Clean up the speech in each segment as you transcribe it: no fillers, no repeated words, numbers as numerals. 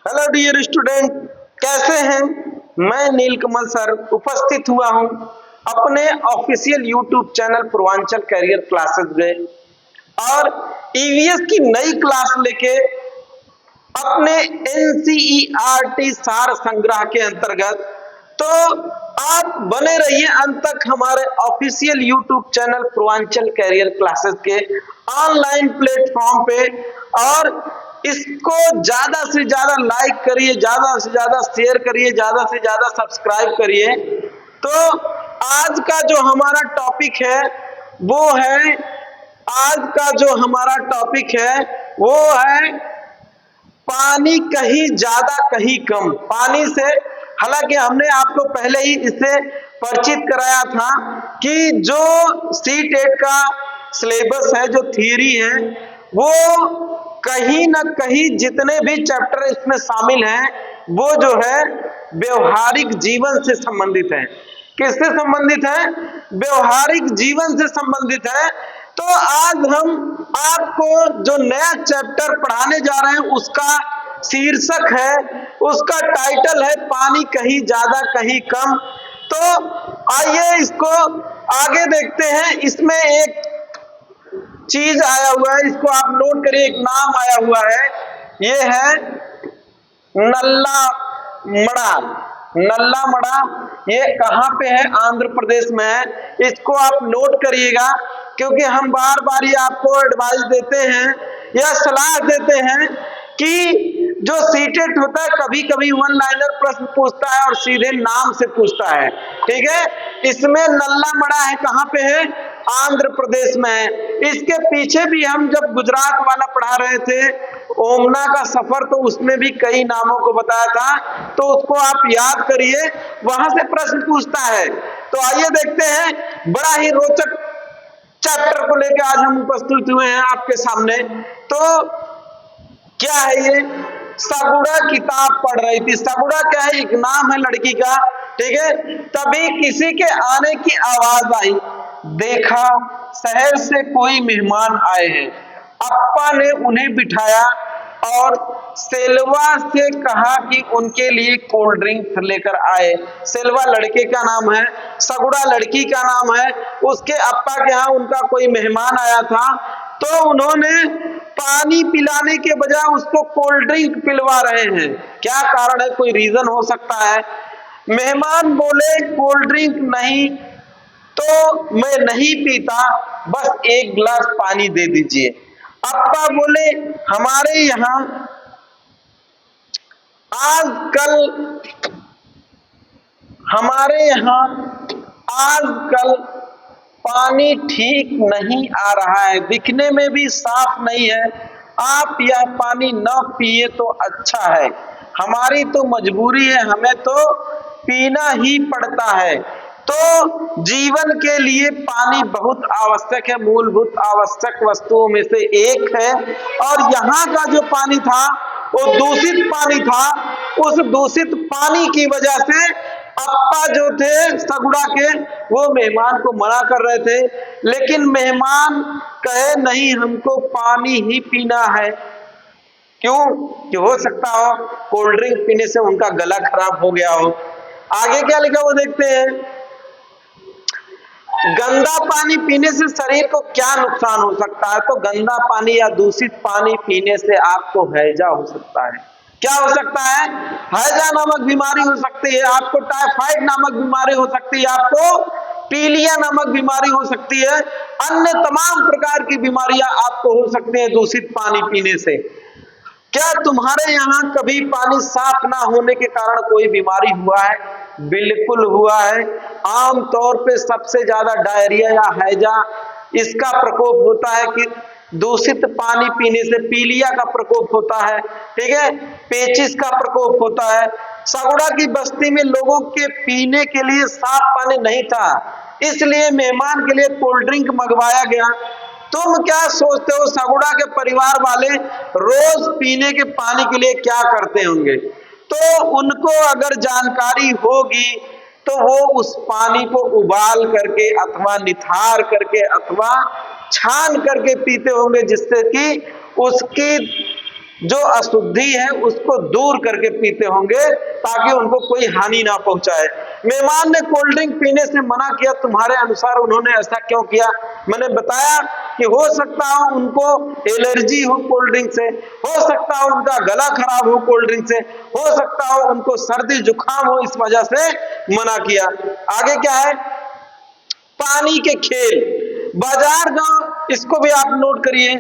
Hello dear student, कैसे हैं? मैं नीलकमल सर उपस्थित हुआ हूं अपने official YouTube channel Purvanchal career classes में और ईवीएस की नई क्लास लेके अपने एनसीईआरटी सार संग्रह के अंतर्गत। तो आप बने रहिए अंत तक हमारे official YouTube channel Purvanchal career classes के ऑनलाइन प्लेटफॉर्म पे और इसको ज्यादा से ज्यादा लाइक करिए, ज्यादा से ज्यादा शेयर करिए, ज्यादा से ज्यादा सब्सक्राइब करिए। तो आज का जो हमारा टॉपिक है वो है वो है पानी कहीं ज्यादा कहीं कम। पानी से, हालांकि हमने आपको पहले ही इससे परिचित कराया था कि जो सी-टेट का सिलेबस है, जो थ्योरी है, वो कहीं ना कहीं जितने भी चैप्टर इसमें शामिल हैं वो जो है व्यवहारिक जीवन से संबंधित है। किससे संबंधित है? व्यवहारिक जीवन से संबंधित है। तो आज हम आपको जो नया चैप्टर पढ़ाने जा रहे हैं उसका शीर्षक है, उसका टाइटल है पानी कहीं ज्यादा कहीं कम। तो आइए इसको आगे देखते हैं। इसमें एक चीज आया हुआ है, इसको आप नोट करिए, एक नाम आया हुआ है, ये है नल्ला मड़ा। नल्ला मड़ा ये कहाँ पे है? आंध्र प्रदेश में है। इसको आप नोट करिएगा क्योंकि हम बार बार ये आपको एडवाइस देते हैं या सलाह देते हैं कि जो सी-टेट होता है कभी कभी वन लाइनर प्रश्न पूछता है और सीधे नाम से पूछता है। ठीक है, इसमें नल्ला मड़ा है, कहाँ पे है? आंध्र प्रदेश में है। इसके पीछे भी हम जब गुजरात वाला पढ़ा रहे थे, ओमना का सफर, तो उसमें भी कई नामों को बताया था, तो उसको आप याद करिए, वहां से प्रश्न पूछता है। तो आइए देखते हैं, बड़ा ही रोचक चैप्टर को लेकर आज हम उपस्थित हुए हैं आपके सामने। तो क्या है ये? सगुड़ा किताब पढ़ रही थी। सगुड़ा क्या है? एक नाम है लड़की का। ठीक है, तभी किसी के आने की आवाज आई, देखा शहर से कोई मेहमान आए हैं। अप्पा ने उन्हें बिठाया और सेल्वा से कहा कि उनके लिए कोल्ड ड्रिंक लेकर आए। सेल्वा लड़के का नाम है, सगुड़ा लड़की का नाम है। उसके अप्पा के यहाँ उनका कोई मेहमान आया था, तो उन्होंने पानी पिलाने के बजाय उसको कोल्ड ड्रिंक पिलवा रहे हैं। क्या कारण है? कोई रीजन हो सकता है। मेहमान बोले कोल्ड ड्रिंक नहीं तो मैं नहीं पीता, बस एक गिलास पानी दे दीजिए। अप्पा बोले हमारे यहाँ आजकल पानी ठीक नहीं आ रहा है, दिखने में भी साफ नहीं है। आप यह पानी न पिए तो अच्छा है, हमारी तो मजबूरी है, हमें तो पीना ही पड़ता है। तो जीवन के लिए पानी बहुत आवश्यक है, मूलभूत आवश्यक वस्तुओं में से एक है। और यहाँ का जो पानी था वो दूषित पानी था। उस दूषित पानी की वजह से अप्पा जो थे सगुड़ा के, वो मेहमान को मना कर रहे थे, लेकिन मेहमान कहे नहीं, हमको पानी ही पीना है। क्यों? कि हो सकता हो कोल्ड ड्रिंक पीने से उनका गला खराब हो गया हो। आगे क्या लिखा वो देखते हैं। गंदा पानी पीने से शरीर को क्या नुकसान हो सकता है? तो गंदा पानी या दूषित पानी पीने से आपको हैजा हो सकता है। क्या हो सकता है? हैजा नामक बीमारी हो सकती है, आपको टाइफाइड नामक बीमारी हो सकती है, आपको पीलिया नामक बीमारी हो सकती है, अन्य तमाम प्रकार की बीमारियां आपको हो सकती है दूषित पानी पीने से। क्या तुम्हारे यहाँ कभी पानी साफ ना होने के कारण कोई बीमारी हुआ है? बिल्कुल हुआ है। आम तौर पे सबसे ज्यादा डायरिया या हैजा इसका प्रकोप होता है कि दूषित पानी पीने से पीलिया का प्रकोप होता है। ठीक है, पेचिस का प्रकोप होता है। सगुड़ा की बस्ती में लोगों के पीने के लिए साफ पानी नहीं था, इसलिए मेहमान के लिए कोल्ड ड्रिंक मंगवाया गया। तुम क्या सोचते हो सगुड़ा के परिवार वाले रोज पीने के पानी के लिए क्या करते होंगे? तो उनको अगर जानकारी होगी तो वो उस पानी को उबाल करके अथवा निथार करके अथवा छान करके पीते होंगे, जिससे कि उसकी जो अशुद्धि है उसको दूर करके पीते होंगे ताकि उनको कोई हानि ना पहुंचाए। मेहमान ने कोल्ड ड्रिंक पीने से मना किया, तुम्हारे अनुसार उन्होंने ऐसा क्यों किया? मैंने बताया कि हो सकता हो उनको एलर्जी हो कोल्ड ड्रिंक से, हो सकता हो उनका गला खराब हो कोल्ड ड्रिंक से, हो सकता हो उनको सर्दी जुकाम हो, इस वजह से मना किया। आगे क्या है? पानी के खेल, बाजार गांव, इसको भी आप नोट करिए,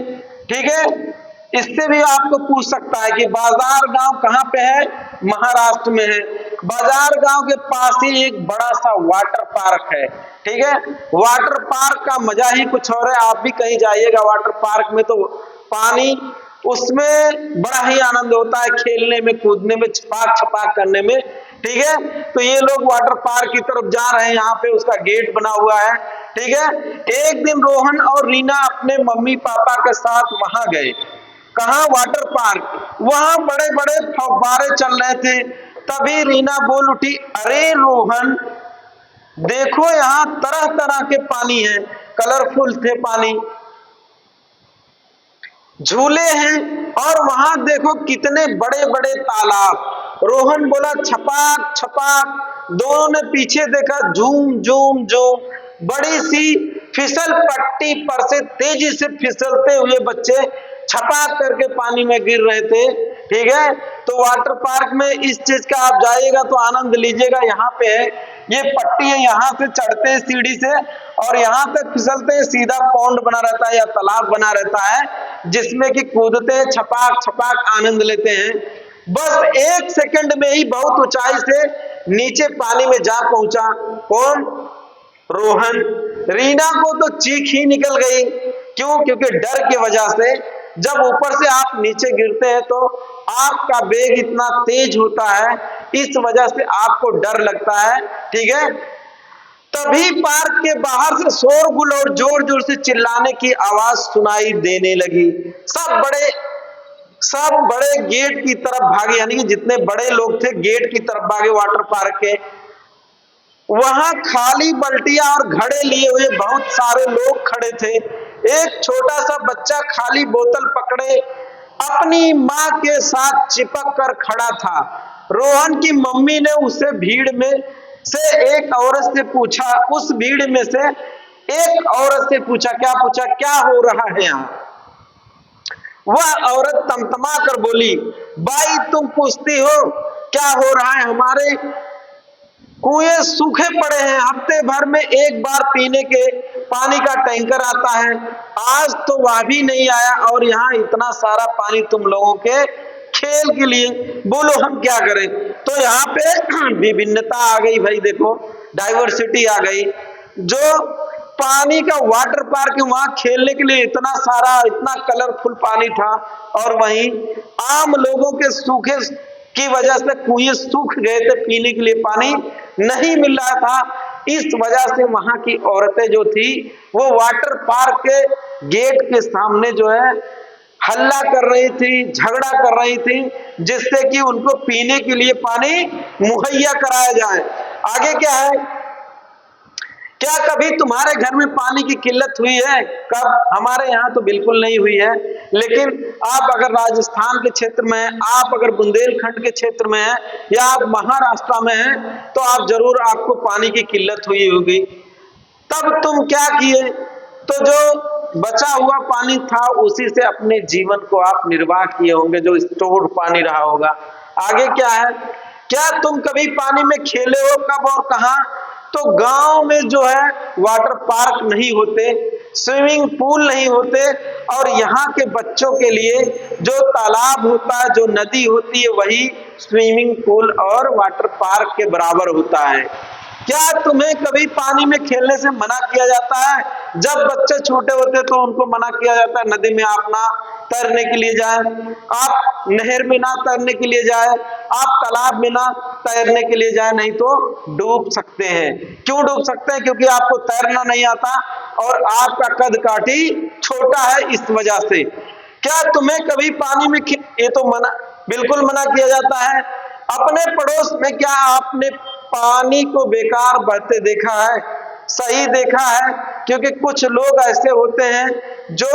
ठीक है। इससे भी आपको पूछ सकता है कि बाजार गांव कहां पे है? महाराष्ट्र में है। बाजार गांव के पास ही एक बड़ा सा वाटर पार्क है, ठीक है। वाटर पार्क का मजा ही कुछ और है। आप भी कहीं जाइएगा वाटर पार्क में तो पानी, उसमें बड़ा ही आनंद होता है, खेलने में, कूदने में, छपाक छपाक करने में, ठीक है। तो ये लोग वाटर पार्क की तरफ जा रहे हैं, यहाँ पे उसका गेट बना हुआ है, ठीक है। एक दिन रोहन और रीना अपने मम्मी पापा के साथ वहां गए। कहा? Water park. वहां बड़े बड़े फव्वारे चल रहे थे। तभी रीना बोल उठी, अरे रोहन देखो यहाँ तरह तरह के पानी है, कलरफुल थे पानी, झूले हैं, और वहां देखो कितने बड़े बड़े तालाब। रोहन बोला छपाक छपाक। दोनों ने पीछे देखा, झूम झूम झूम, बड़ी सी फिसल पट्टी पर से तेजी से फिसलते हुए बच्चे छपाक करके पानी में गिर रहे थे, ठीक है। तो वाटर पार्क में इस चीज का आप जाइएगा तो आनंद लीजिएगा। यहाँ पे है, ये पट्टी है, यहाँ से चढ़ते हैं सीढ़ी से और यहाँ तक फिसलते हैं, सीधा पौंड बना रहता है या तालाब बना रहता है, जिसमें कि कूदते हैं, छपाक छपाक आनंद लेते हैं। बस 1 सेकंड में ही बहुत ऊंचाई से नीचे पानी में जा पहुंचा। कौन? रोहन। रीना को तो चीख ही निकल गई। क्यों? क्योंकि डर की वजह से, जब ऊपर से आप नीचे गिरते हैं तो आपका वेग इतना तेज होता है, इस वजह से आपको डर लगता है, ठीक है। तभी पार्क के बाहर से शोरगुल और जोर जोर से चिल्लाने की आवाज सुनाई देने लगी। सब बड़े गेट की तरफ भागे, यानी कि जितने बड़े लोग थे गेट की तरफ भागे वाटर पार्क के। वहां खाली बाल्टियां और घड़े लिए हुए बहुत सारे लोग खड़े थे। एक छोटा सा बच्चा खाली बोतल पकड़े अपनी मां के साथ चिपक कर खड़ा था। रोहन की मम्मी ने उसे भीड़ में से एक औरत से पूछा, उस भीड़ में से एक औरत से पूछा, क्या पूछा? क्या हो रहा है यहाँ? वह औरत तमतमा कर बोली, भाई तुम पूछती हो क्या हो रहा है? हमारे कुएं सूखे पड़े हैं, हफ्ते भर में एक बार पीने के पानी का टैंकर आता है, आज तो वह भी नहीं आया और यहाँ इतना सारा पानी तुम लोगों के खेल के लिए, बोलो हम क्या करें? तो यहाँ पे विभिन्नता आ गई भाई, देखो डाइवर्सिटी आ गई। जो पानी का वाटर पार्क है वहां खेलने के लिए इतना सारा, इतना कलरफुल पानी था, और वहीं आम लोगों के सूखे की वजह से कुएं सूख गए थे, पीने के लिए पानी नहीं मिल रहा था। इस वजह से वहां की औरतें जो थी वो वाटर पार्क के गेट के सामने जो है हल्ला कर रही थी, झगड़ा कर रही थी, जिससे कि उनको पीने के लिए पानी मुहैया कराया जाए। आगे क्या है? क्या कभी तुम्हारे घर में पानी की किल्लत हुई है? कब? हमारे यहाँ तो बिल्कुल नहीं हुई है, लेकिन आप अगर राजस्थान के क्षेत्र में हैं, आप अगर बुंदेलखंड के क्षेत्र में हैं, या आप महाराष्ट्र में हैं, तो आप जरूर, आपको पानी की किल्लत हुई होगी। तब तुम क्या किए? तो जो बचा हुआ पानी था उसी से अपने जीवन को आप निर्वाह किए होंगे, जो स्टोर्ड पानी रहा होगा। आगे क्या है? क्या तुम कभी पानी में खेले हो? कब और कहां? तो गांव में जो है वाटर पार्क नहीं होते, स्विमिंग पूल नहीं होते, और यहाँ के बच्चों के लिए जो तालाब होता है, जो नदी होती है, वही स्विमिंग पूल और वाटर पार्क के बराबर होता है। क्या तुम्हें कभी पानी में खेलने से मना किया जाता है? जब बच्चे छोटे होते तो उनको मना किया जाता है, नदी में आप ना तैरने के लिए जाए, आप नहर में ना तैरने के लिए जाए, आप तालाब में ना तैरने के लिए जाए, नहीं तो डूब सकते हैं। क्यों डूब सकते हैं? क्योंकि आपको तैरना नहीं आता और आपका कद काठी छोटा है, इस वजह से। क्या तुम्हें कभी पानी में ये तो मना, बिल्कुल मना किया जाता है। अपने पड़ोस में क्या आपने पानी को बेकार बहते देखा है? सही देखा है, क्योंकि कुछ लोग ऐसे होते हैं जो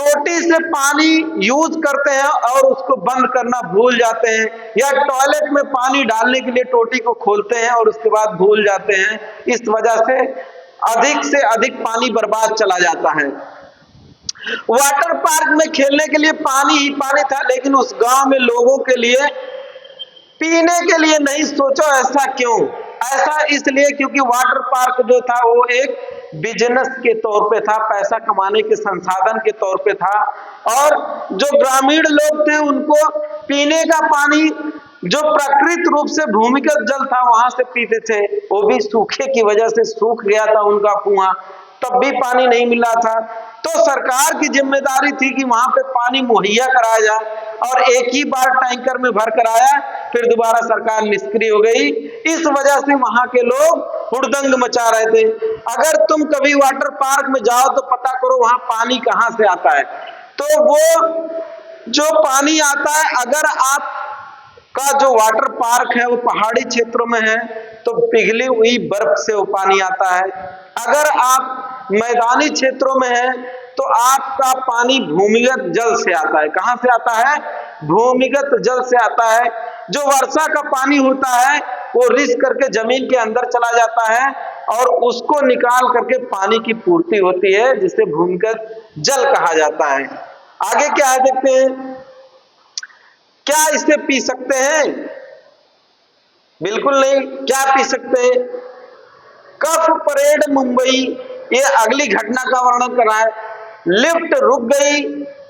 टोटी से पानी यूज करते हैं और उसको बंद करना भूल जाते हैं, या टॉयलेट में पानी डालने के लिए टोटी को खोलते हैं और उसके बाद भूल जाते हैं। इस वजह से अधिक पानी बर्बाद चला जाता है। वाटर पार्क में खेलने के लिए पानी ही पानी था, लेकिन उस गांव में लोगों के लिए पीने के लिए नहीं। सोचो ऐसा क्यों? ऐसा इसलिए क्योंकि वाटर पार्क जो था वो एक बिजनेस के तौर पे था, पैसा कमाने के संसाधन के तौर पे था। और जो ग्रामीण लोग थे उनको पीने का पानी जो प्राकृतिक रूप से भूमिगत जल था वहां से पीते थे, वो भी सूखे की वजह से सूख गया था उनका कुआं, तब भी पानी नहीं मिला था। तो सरकार की जिम्मेदारी थी कि वहां पे पानी मुहैया कराया जाए, और एक ही बार टैंकर में भर कर आया, फिर दोबारा सरकार निष्क्रिय हो गई। इस वजह से वहां के लोग हुड़दंग मचा रहे थे। अगर तुम कभी वाटर पार्क में जाओ तो पता करो वहां पानी कहां से आता है। तो वो जो पानी आता है, अगर आप का जो वाटर पार्क है वो पहाड़ी क्षेत्रों में है तो पिघली हुई बर्फ से वो पानी आता है। अगर आप मैदानी क्षेत्रों में है तो आपका पानी भूमिगत जल से आता है। कहां से आता है? भूमिगत जल से आता है। जो वर्षा का पानी होता है वो रिस करके जमीन के अंदर चला जाता है और उसको निकाल करके पानी की पूर्ति होती है, जिसे भूमिगत जल कहा जाता है। आगे क्या है देखते हैं। क्या इसे पी सकते हैं? बिल्कुल नहीं। क्या पी सकते हैं? कफ परेड मुंबई, ये अगली घटना का वर्णन कर रहा है। लिफ्ट रुक गई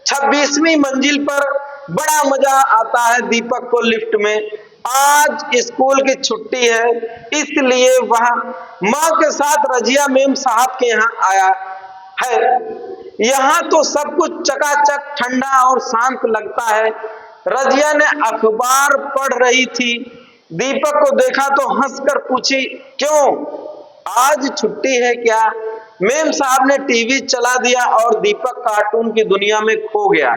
26वीं मंजिल पर, बड़ा मजा आता है दीपक को लिफ्ट में। आज स्कूल की छुट्टी है, इसलिए वह मां के साथ रजिया मेम साहब के यहाँ आया है। यहाँ तो सब कुछ चकाचक ठंडा और शांत लगता है। रजिया ने अखबार पढ़ रही थी, दीपक को देखा तो हंसकर पूछी, क्यों आज छुट्टी है क्या? मेम साहब ने टीवी चला दिया और दीपक कार्टून की दुनिया में खो गया।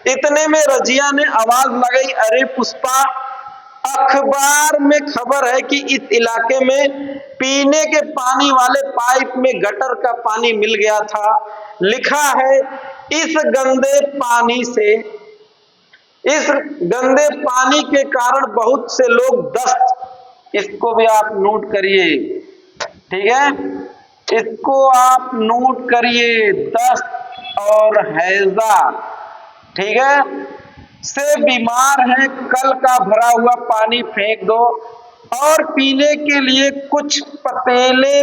इतने में रजिया ने आवाज लगाई, अरे पुष्पा, अखबार में खबर है कि इस इलाके में पीने के पानी वाले पाइप में गटर का पानी मिल गया था। लिखा है इस गंदे पानी के कारण बहुत से लोग दस्त, इसको भी आप नोट करिए, ठीक है, इसको आप नोट करिए, दस्त और हैजा, ठीक है, से बीमार है। कल का भरा हुआ पानी फेंक दो और पीने के लिए कुछ पतीले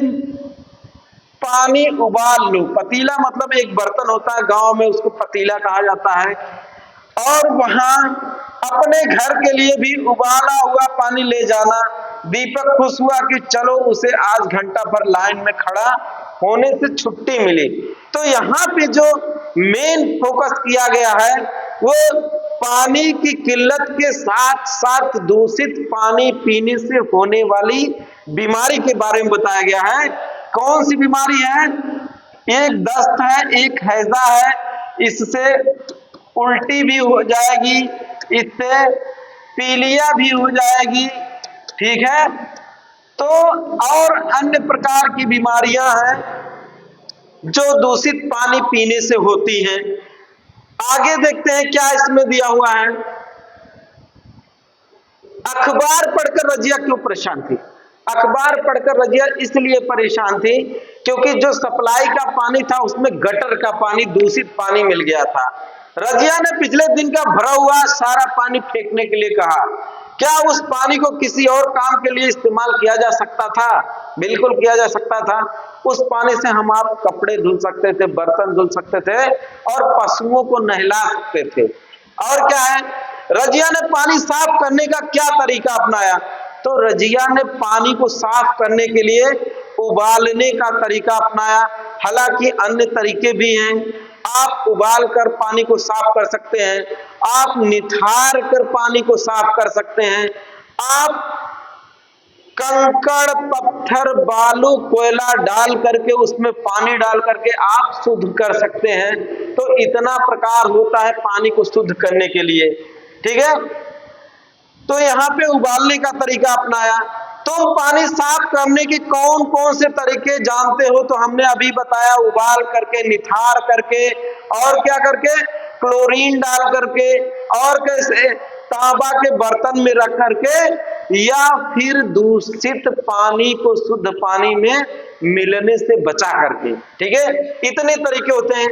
पानी उबाल लो। पतीला मतलब एक बर्तन होता है, गांव में उसको पतीला कहा जाता है। और वहां अपने घर के लिए भी उबाला हुआ पानी ले जाना। दीपक खुश हुआ कि चलो उसे आज घंटा भर लाइन में खड़ा होने से छुट्टी मिली। तो यहाँ पे जो मेन फोकस किया गया है वो पानी की किल्लत के साथ साथ दूषित पानी पीने से होने वाली बीमारी के बारे में बताया गया है। कौन सी बीमारी है? एक दस्त है, एक हैजा है, इससे उल्टी भी हो जाएगी, इससे पीलिया भी हो जाएगी, ठीक है। तो और अन्य प्रकार की बीमारियां हैं जो दूषित पानी पीने से होती हैं। आगे देखते हैं क्या इसमें दिया हुआ है। अखबार पढ़कर रजिया क्यों परेशान थी? अखबार पढ़कर रजिया इसलिए परेशान थी क्योंकि जो सप्लाई का पानी था उसमें गटर का पानी, दूषित पानी मिल गया था। रजिया ने पिछले दिन का भरा हुआ सारा पानी फेंकने के लिए कहा। क्या उस पानी को किसी और काम के लिए इस्तेमाल किया जा सकता था? बिल्कुल किया जा सकता था। उस पानी से हम आप कपड़े धुल सकते थे, बर्तन धुल सकते थे और पशुओं को नहला सकते थे। और क्या है, रजिया ने पानी साफ करने का क्या तरीका अपनाया? तो रजिया ने पानी को साफ करने के लिए उबालने का तरीका अपनाया। हालांकि अन्य तरीके भी हैं। आप उबाल कर पानी को साफ कर सकते हैं, आप निथार कर पानी को साफ कर सकते हैं, आप कंकड़ पत्थर बालू कोयला डाल करके उसमें पानी डाल करके आप शुद्ध कर सकते हैं। तो इतना प्रकार होता है पानी को शुद्ध करने के लिए, ठीक है। तो यहाँ पे उबालने का तरीका अपनाया। तुम पानी साफ करने के कौन कौन से तरीके जानते हो? तो हमने अभी बताया, उबाल करके, निथार करके, और क्या करके, क्लोरीन डाल करके, और कैसे, तांबा के बर्तन में रख करके, या फिर दूषित पानी को शुद्ध पानी में मिलने से बचा करके। ठीक है, इतने तरीके होते हैं।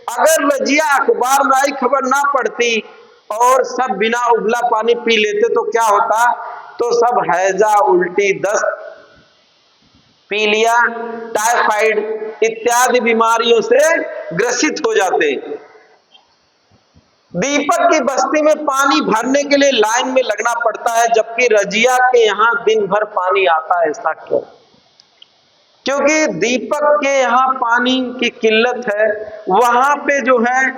अगर रजिया अखबार में आई खबर ना पढ़ती और सब बिना उबला पानी पी लेते तो क्या होता? तो सब हैजा, उल्टी, दस्त, पीलिया, टाइफाइड इत्यादि बीमारियों से ग्रसित हो जाते। दीपक की बस्ती में पानी भरने के लिए लाइन में लगना पड़ता है, जबकि रजिया के यहाँ दिन भर पानी आता है। ऐसा क्यों? क्योंकि दीपक के यहाँ पानी की किल्लत है, वहां पे जो है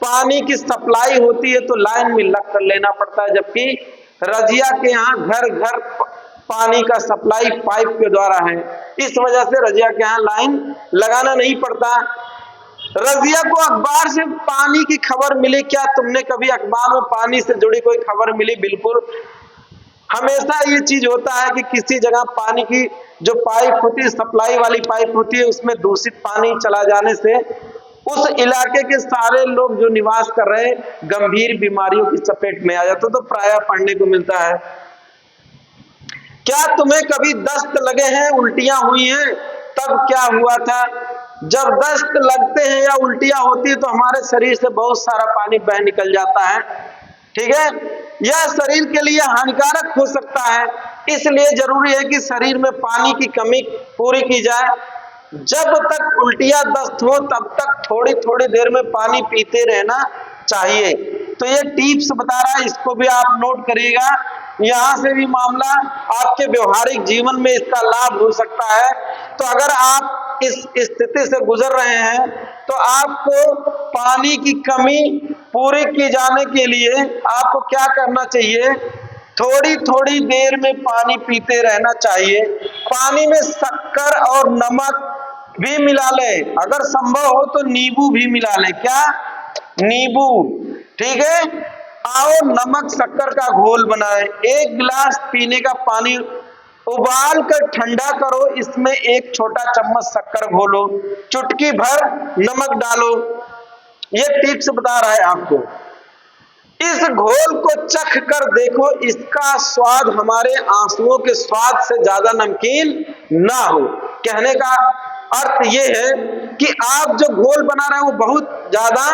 पानी की सप्लाई होती है तो लाइन में लग कर लेना पड़ता है, जबकि रजिया के यहाँ घर घर पानी का सप्लाई पाइप के द्वारा है। इस वजह से रजिया के यहाँ लाइन लगाना नहीं पड़ता। रजिया को अखबार से पानी की खबर मिली क्या? तुमने कभी अखबार में पानी से जुड़ी कोई खबर मिली? बिल्कुल। हमेशा ये चीज होता है कि किसी जगह पानी की जो पाइप होती है, सप्लाई वाली पाइप होती है, उसमें दूषित पानी चला जाने से उस इलाके के सारे लोग जो निवास कर रहे हैं गंभीर बीमारियों की चपेट में आ जाते, तो प्रायः पढ़ने को मिलता है। क्या तुम्हें कभी दस्त लगे हैं, उल्टियां हुई हैं? तब क्या हुआ था? जब दस्त लगते हैं या उल्टियां होती है तो हमारे शरीर से बहुत सारा पानी बह निकल जाता है। ठीक है, यह शरीर के लिए हानिकारक हो सकता है, इसलिए जरूरी है कि शरीर में पानी की कमी पूरी की जाए। जब तक उल्टियां दस्त हो तब तक थोड़ी थोड़ी देर में पानी पीते रहना चाहिए। तो ये टिप्स बता रहा है, इसको भी आप नोट करिएगा। यहां से भी मामला आपके व्यवहारिक जीवन में इसका लाभ हो सकता है। तो अगर आप इस स्थिति से गुजर रहे हैं तो आपको पानी की कमी पूरी की जाने के लिए आपको क्या करना चाहिए? थोड़ी थोड़ी देर में पानी पीते रहना चाहिए। पानी में शक्कर और नमक भी मिला लें, अगर संभव हो तो नींबू भी मिला लें। क्या? नींबू। ठीक है, आओ नमक शक्कर का घोल बनाएं। 1 गिलास पीने का पानी उबाल कर ठंडा करो, इसमें 1 छोटा चम्मच शक्कर घोलो, चुटकी भर नमक डालो। ये टिप्स बता रहा है आपको। इस घोल को चख कर देखो, इसका स्वाद हमारे आंसुओं के स्वाद से ज्यादा नमकीन ना हो। कहने का अर्थ ये है कि आप जो घोल बना रहे हैं वो बहुत ज्यादा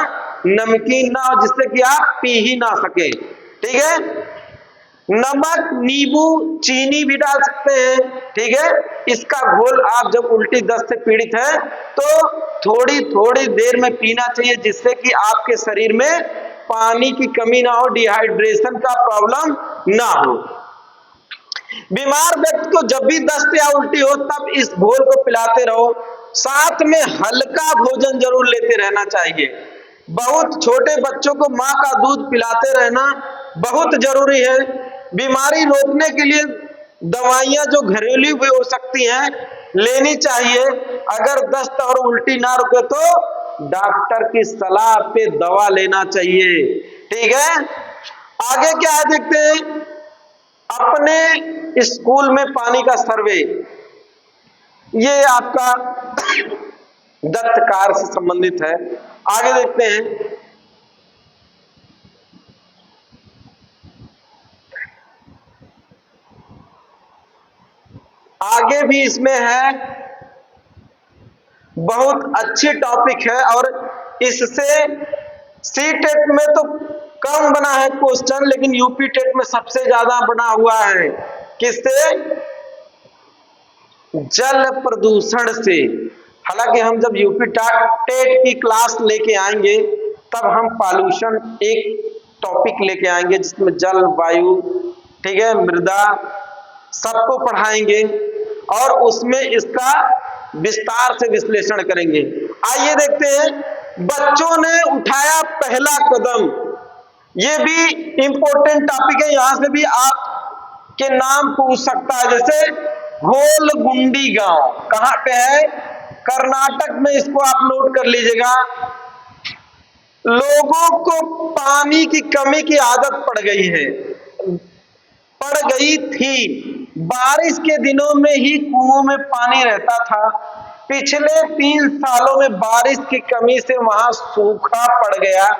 नमकीन ना हो, जिससे कि आप पी ही ना सके। ठीक है, नमक, नींबू, चीनी भी डाल सकते हैं। ठीक है, इसका घोल आप जब उल्टी दस्त से पीड़ित है तो थोड़ी थोड़ी देर में पीना चाहिए, जिससे कि आपके शरीर में पानी की कमी ना हो, डिहाइड्रेशन का प्रॉब्लम ना हो। बीमार व्यक्ति को जब भी दस्त या उल्टी हो तब इस घोल को पिलाते रहो। साथ में हल्का भोजन जरूर लेते रहना चाहिए। बहुत छोटे बच्चों को मां का दूध पिलाते रहना बहुत जरूरी है। बीमारी रोकने के लिए दवाइयां जो घरेलू भी हो सकती हैं लेनी चाहिए। अगर दस्त और उल्टी ना रुके तो डॉक्टर की सलाह पे दवा लेना चाहिए। ठीक है, आगे क्या है देखते हैं। अपने स्कूल में पानी का सर्वे, ये आपका दत्त कार्य से संबंधित है। आगे देखते हैं। आगे भी इसमें है, बहुत अच्छी टॉपिक है और इससे सी-टेट में तो कम बना है क्वेश्चन, लेकिन यूपी टेट में सबसे ज्यादा बना हुआ है। किससे? जल प्रदूषण से। हालांकि हम जब यूपी टेट की क्लास लेके आएंगे तब हम पॉल्यूशन एक टॉपिक लेके आएंगे, जिसमें जल, वायु, ठीक है, मृदा, सबको पढ़ाएंगे और उसमें इसका विस्तार से विश्लेषण करेंगे। आइए देखते हैं, बच्चों ने उठाया पहला कदम। ये भी इंपॉर्टेंट टॉपिक है, यहां से भी आप के नाम पूछ सकता है। जैसे घोलगुंडी गांव कहां पे है? कर्नाटक में। इसको आप नोट कर लीजिएगा। लोगों को पानी की कमी की आदत पड़ गई है, पड़ गई थी। बारिश के दिनों में ही कुओं में पानी रहता था। पिछले 3 सालों में बारिश की कमी से वहां सूखा पड़ गया,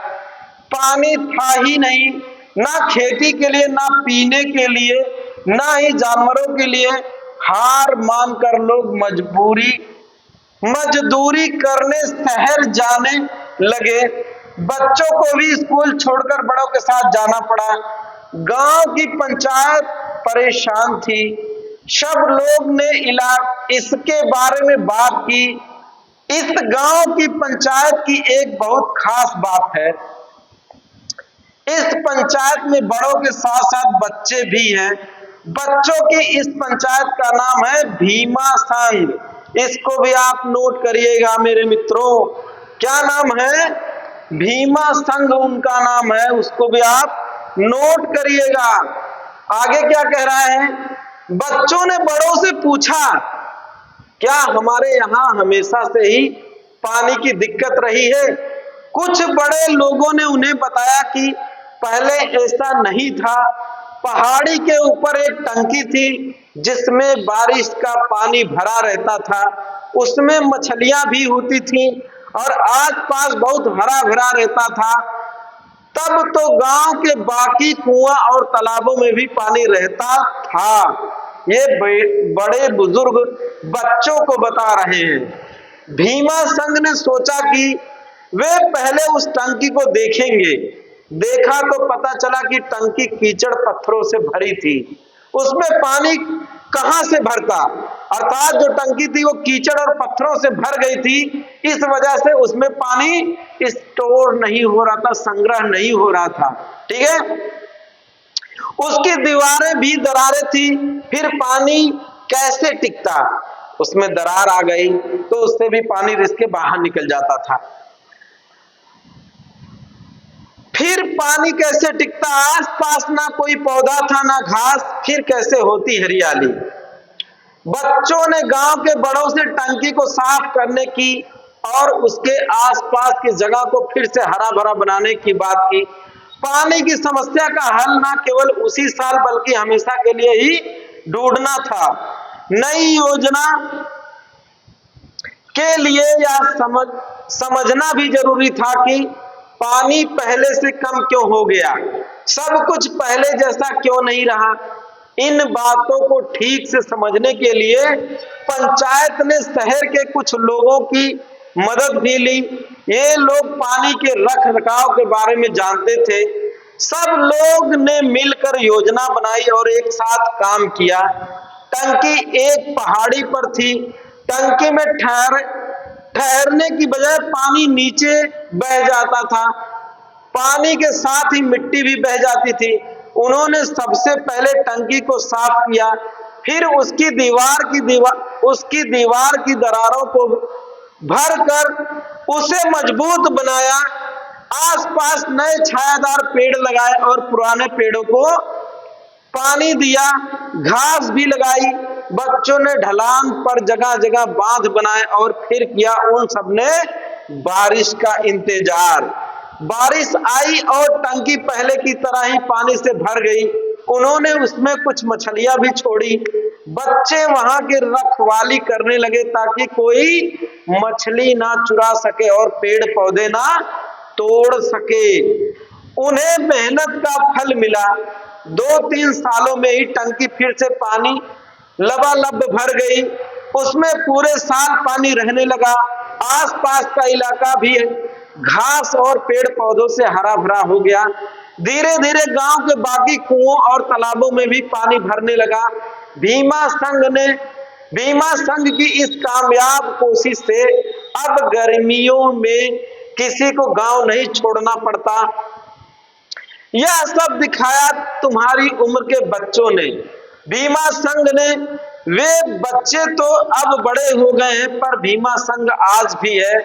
पानी था ही नहीं, ना खेती के लिए, ना पीने के लिए, ना ही जानवरों के लिए। हार मानकर लोग मजदूरी करने शहर जाने लगे। बच्चों को भी स्कूल छोड़कर बड़ों के साथ जाना पड़ा। गांव की पंचायत परेशान थी। सब लोग ने इसके बारे में बात की। इस गांव की पंचायत की एक बहुत खास बात है। इस पंचायत में बड़ों के साथ साथ बच्चे भी हैं। बच्चों की इस पंचायत का नाम है भीमा संघ। इसको भी आप नोट करिएगा मेरे मित्रों। क्या नाम है? भीमा संघ उनका नाम है, उसको भी आप नोट करिएगा। आगे क्या कह रहा है? बच्चों ने बड़ों से पूछा, क्या हमारे यहाँ हमेशा से ही पानी की दिक्कत रही है? कुछ बड़े लोगों ने उन्हें बताया कि पहले ऐसा नहीं था। पहाड़ी के ऊपर एक टंकी थी जिसमें बारिश का पानी भरा रहता था। उसमें मछलियां भी होती थी और आसपास बहुत हरा भरा रहता था। तब तो गांव के बाकी कुआं और तालाबों में भी पानी रहता था। ये बड़े बुजुर्ग बच्चों को बता रहे हैं। भीमा संघ ने सोचा कि वे पहले उस टंकी को देखेंगे। देखा तो पता चला कि टंकी कीचड़ पत्थरों से भरी थी। उसमें पानी कहां से भरता? अर्थात जो टंकी थी वो कीचड़ और पत्थरों से भर गई थी। इस वजह से उसमें पानी स्टोर नहीं हो रहा था, संग्रह नहीं हो रहा था। ठीक है। उसकी दीवारें भी दरारें थी, फिर पानी कैसे टिकता? उसमें दरार आ गई तो उससे भी पानी रिस के बाहर निकल जाता था। फिर पानी कैसे टिकता? आसपास ना कोई पौधा था ना घास, फिर कैसे होती हरियाली? बच्चों ने गांव के बड़ों से टंकी को साफ करने की और उसके आसपास की जगह को फिर से हरा भरा बनाने की बात की। पानी की समस्या का हल ना केवल उसी साल बल्कि हमेशा के लिए ही ढूंढना था। नई योजना के लिए यह समझना भी जरूरी था कि पानी पहले से कम क्यों हो गया, सब कुछ पहले जैसा क्यों नहीं रहा। इन बातों को ठीक से समझने के लिए पंचायत ने शहर के कुछ लोगों की मदद भी ली। ये लोग पानी के रख रखाव के बारे में जानते थे। सब लोग ने मिलकर योजना बनाई और एक साथ काम किया। टंकी एक पहाड़ी पर थी। टंकी में ठहरने की बजाय पानी नीचे बह जाता था। पानी के साथ ही मिट्टी भी बह जाती थी। उन्होंने सबसे पहले टंकी को साफ किया, फिर उसकी दीवार की दरारों को भरकर उसे मजबूत बनाया। आसपास नए छायादार पेड़ लगाए और पुराने पेड़ों को पानी दिया, घास भी लगाई। बच्चों ने ढलान पर जगह जगह बांध बनाए और फिर किया उन सबने बारिश का इंतजार। बारिश आई और टंकी पहले की तरह ही पानी से भर गई। उन्होंने उसमें कुछ मछलियां भी छोड़ी। बच्चे वहां की रखवाली करने लगे ताकि कोई मछली ना चुरा सके और पेड़ पौधे ना तोड़ सके। उन्हें मेहनत का फल मिला। 2-3 सालों में ही टंकी फिर से पानी लबालब भर गई। उसमें पूरे साल पानी रहने लगा। आसपास का इलाका भी घास और पेड़ पौधों से हरा भरा हो गया। धीरे धीरे गांव के बाकी कुओं और तालाबों में भी पानी भरने लगा। भीमा संघ की इस कामयाब कोशिश से अब गर्मियों में किसी को गांव नहीं छोड़ना पड़ता। यह सब दिखाया तुम्हारी उम्र के बच्चों ने। भीमा संघ ने। वे बच्चे तो अब बड़े हो गए हैं पर भीमा संघ आज भी है।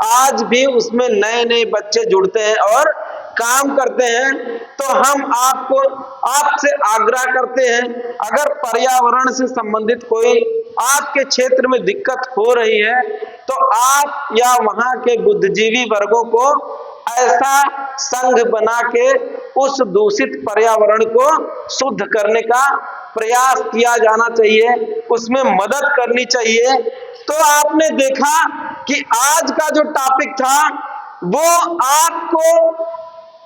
आज भी उसमें नए नए बच्चे जुड़ते हैं और काम करते हैं। तो हम आपसे आग्रह करते हैं, अगर पर्यावरण से संबंधित कोई आपके क्षेत्र में दिक्कत हो रही है तो आप या वहां के बुद्धिजीवी वर्गों को ऐसा संघ बना के उस दूषित पर्यावरण को शुद्ध करने का प्रयास किया जाना चाहिए, उसमें मदद करनी चाहिए। तो आपने देखा कि आज का जो टॉपिक था वो आपको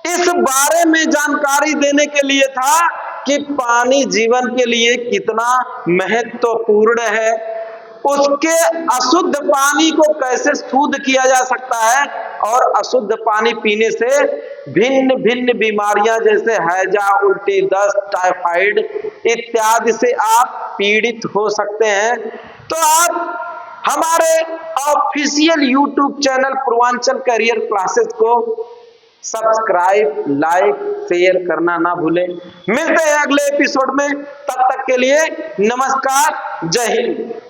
इस बारे में जानकारी देने के लिए था कि पानी जीवन के लिए कितना महत्वपूर्ण है, उसके अशुद्ध पानी को कैसे शुद्ध किया जा सकता है, और अशुद्ध पानी पीने से भिन्न भिन्न बीमारियां जैसे हैजा, उल्टी, दस्त, टाइफाइड इत्यादि से आप पीड़ित हो सकते हैं। तो आप हमारे official YouTube channel Purvanchal career classes को सब्सक्राइब, लाइक, शेयर करना ना भूलें। मिलते हैं अगले एपिसोड में, तब तक के लिए नमस्कार, जय हिंद।